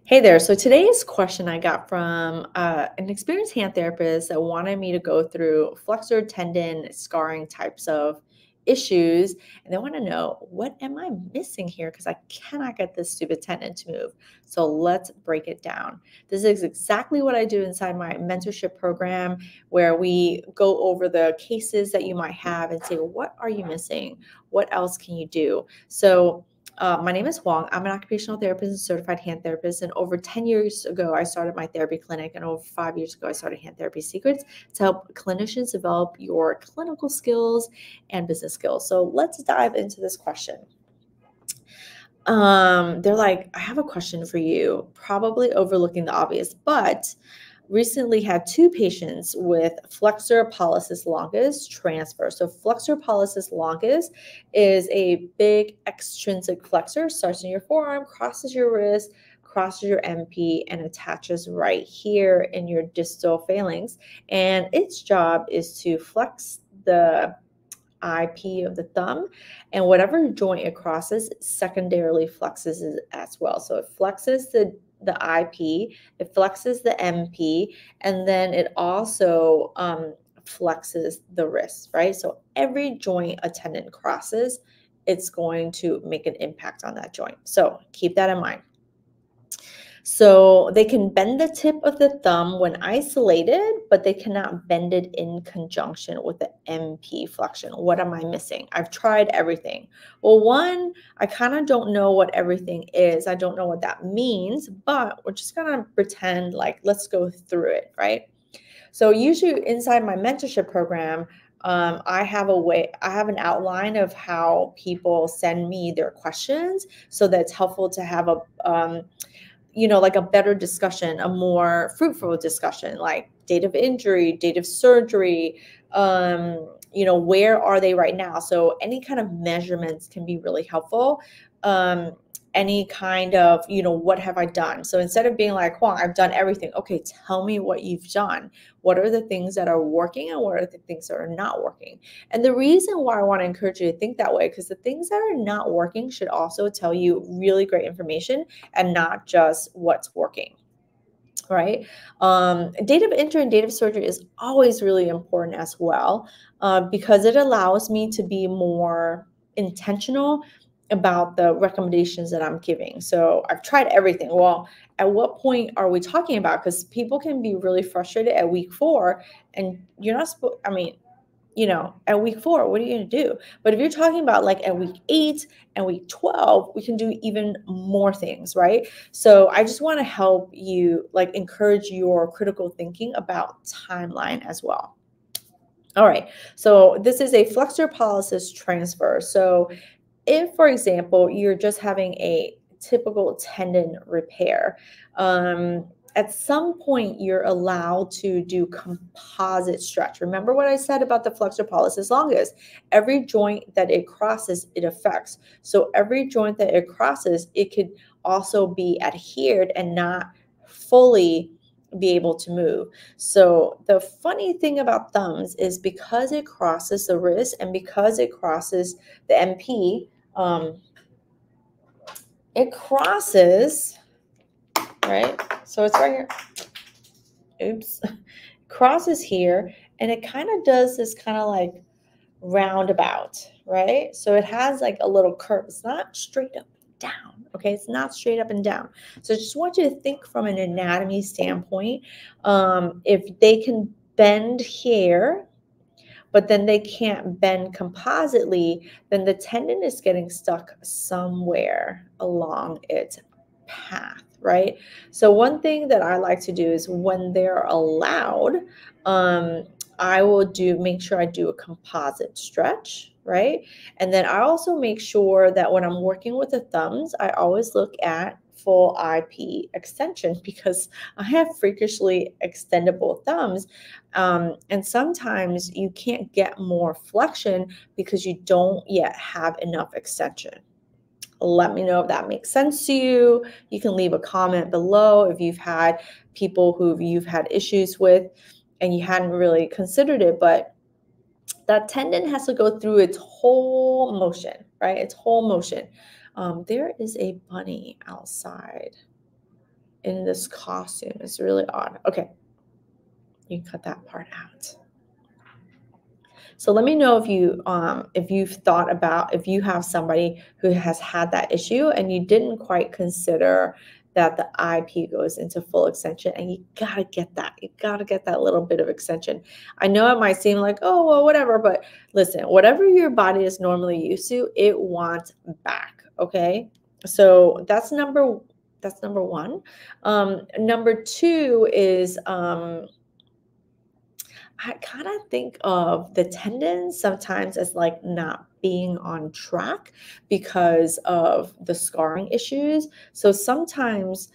Hey there. So today's question I got from an experienced hand therapist that wanted me to go through flexor tendon scarring types of issues. And they want to know, what am I missing here? Because I cannot get this stupid tendon to move. So let's break it down. This is exactly what I do inside my mentorship program, where we go over the cases that you might have and say, well, what are you missing? What else can you do? So my name is Huang. I'm an occupational therapist and certified hand therapist. And over 10 years ago, I started my therapy clinic. And over 5 years ago, I started Hand Therapy Secrets to help clinicians develop your clinical skills and business skills. So let's dive into this question. They're like, I have a question for you, probably overlooking the obvious, but recently had two patients with flexor pollicis longus transfer. So flexor pollicis longus is a big extrinsic flexor, starts in your forearm, crosses your wrist, crosses your MP, and attaches right here in your distal phalanx. And its job is to flex the IP of the thumb, and whatever joint it crosses secondarily flexes it as well. So it flexes the IP, it flexes the MP, and then it also flexes the wrist, right? So every joint a tendon crosses, it's going to make an impact on that joint. So keep that in mind. So they can bend the tip of the thumb when isolated, but they cannot bend it in conjunction with the MP flexion. What am I missing? I've tried everything. Well, one, I kind of don't know what everything is. I don't know what that means, but we're just going to pretend like let's go through it, right? So usually inside my mentorship program, I have an outline of how people send me their questions, so that's helpful to have like a better discussion, a more fruitful discussion, like date of injury, date of surgery, where are they right now? So any kind of measurements can be really helpful. Any kind of, what have I done? So instead of being like, Huang, I've done everything. Okay, tell me what you've done. What are the things that are working and what are the things that are not working? And the reason why I want to encourage you to think that way, because the things that are not working should also tell you really great information and not just what's working. Right. Date of injury and date of surgery is always really important as well, because it allows me to be more intentional about the recommendations that I'm giving. So I've tried everything. Well, at what point are we talking about? Because people can be really frustrated at week 4, and you're not supposed, at week 4, what are you going to do? But if you're talking about like at week 8 and week 12, we can do even more things, right? So I just want to help you, like, encourage your critical thinking about timeline as well. All right. So this is a flexor pollicis transfer. So if, for example, you're just having a typical tendon repair, at some point you're allowed to do composite stretch. Remember what I said about the flexor pollicis longus? Every joint that it crosses, it affects. So every joint that it crosses, it could also be adhered and not fully be able to move. So the funny thing about thumbs is, because it crosses the wrist and because it crosses the MP, it crosses, right? So it's right here. Oops. Crosses here, and it kind of does this kind of like roundabout, right? So it has like a little curve. It's not straight up and down, okay? It's not straight up and down. So I just want you to think from an anatomy standpoint. If they can bend here, but then they can't bend compositely, then the tendon is getting stuck somewhere along its path, right? So one thing that I like to do is, when they're allowed, I will make sure I do a composite stretch, right? And then I also make sure that when I'm working with the thumbs, I always look at full IP extension, because I have freakishly extendable thumbs. And sometimes you can't get more flexion because you don't yet have enough extension. Let me know if that makes sense to you. You can leave a comment below if you've had people who you've had issues with and you hadn't really considered it, but that tendon has to go through its whole motion, right? Its whole motion. There is a bunny outside. in this costume. It's really odd. Okay. You can cut that part out. So let me know if you've thought about if you have somebody who has had that issue and you didn't quite consider that the IP goes into full extension, and you gotta get that. You gotta get that little bit of extension. I know it might seem like, oh, well, whatever, but listen, whatever your body is normally used to, it wants back. Okay. So that's number one. Number two is I kind of think of the tendons sometimes as like not being on track because of the scarring issues. So sometimes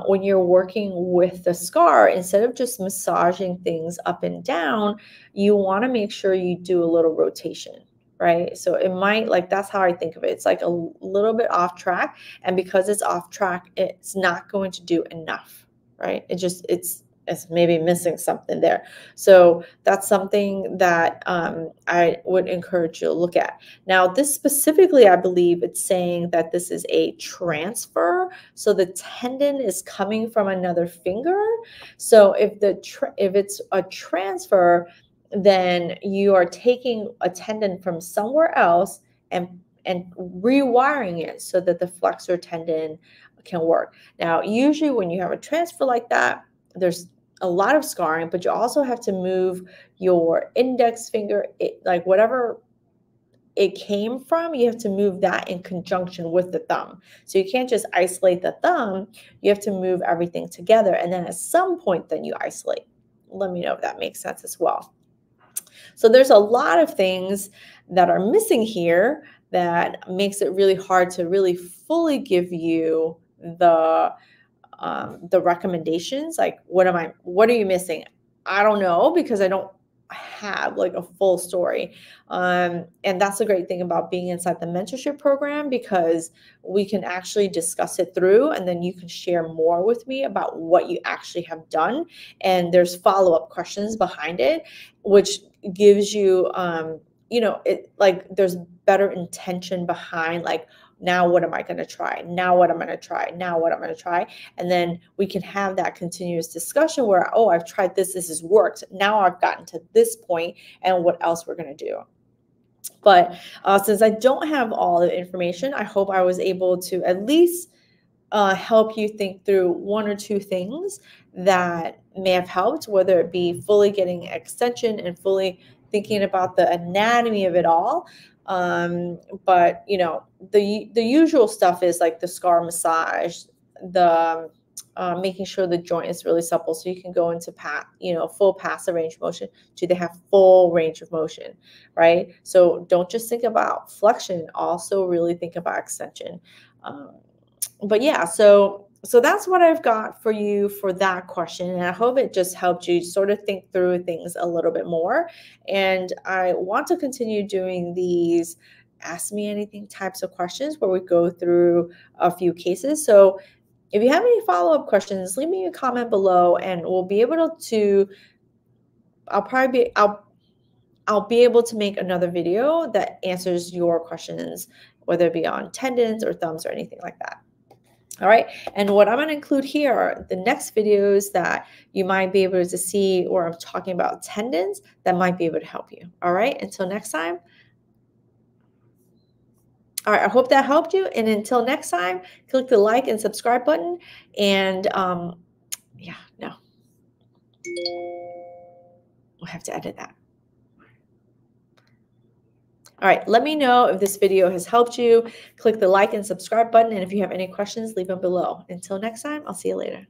when you're working with the scar, instead of just massaging things up and down, you want to make sure you do a little rotation. Right. So it might like that's how I think of it. It's like a little bit off track. And because it's off track, it's not going to do enough. Right. It's maybe missing something there. So that's something that I would encourage you to look at. Now, this specifically, I believe it's saying that this is a transfer. So the tendon is coming from another finger. So if it's a transfer, then you are taking a tendon from somewhere else and rewiring it so that the flexor tendon can work. Now, usually when you have a transfer like that, there's a lot of scarring, but you also have to move your index finger, like whatever it came from, you have to move that in conjunction with the thumb. So you can't just isolate the thumb, you have to move everything together. And then at some point, then you isolate. Let me know if that makes sense as well. So there's a lot of things that are missing here that makes it really hard to really fully give you the recommendations. Like, what are you missing? I don't know, because I don't have like a full story. And that's the great thing about being inside the mentorship program, because we can actually discuss it through, and then you can share more with me about what you actually have done. And there's follow-up questions behind it, which gives you, it like there's better intention behind like, now what am I going to try? Now what I'm going to try? Now what I'm going to try? And then we can have that continuous discussion where, oh, I've tried this. This has worked. Now I've gotten to this point, and what else we're going to do. But since I don't have all the information, I hope I was able to at least help you think through one or two things that may have helped, whether it be fully getting extension and fully thinking about the anatomy of it all. But the usual stuff is like the scar massage, the making sure the joint is really supple so you can go into full passive range of motion. Do they have full range of motion, right? So don't just think about flexion, also really think about extension. But yeah, so that's what I've got for you for that question. And I hope it just helped you sort of think through things a little bit more. And I want to continue doing these Ask Me Anything types of questions where we go through a few cases. So if you have any follow-up questions, leave me a comment below, and we'll be able to, I'll be able to make another video that answers your questions, whether it be on tendons or thumbs or anything like that. All right. And what I'm going to include here are the next videos that you might be able to see where I'm talking about tendons that might be able to help you. All right. Until next time. All right. I hope that helped you. And until next time, click the like and subscribe button. And yeah, no. We'll have to edit that. All right, let me know if this video has helped you. Click the like and subscribe button. And if you have any questions, leave them below. Until next time, I'll see you later.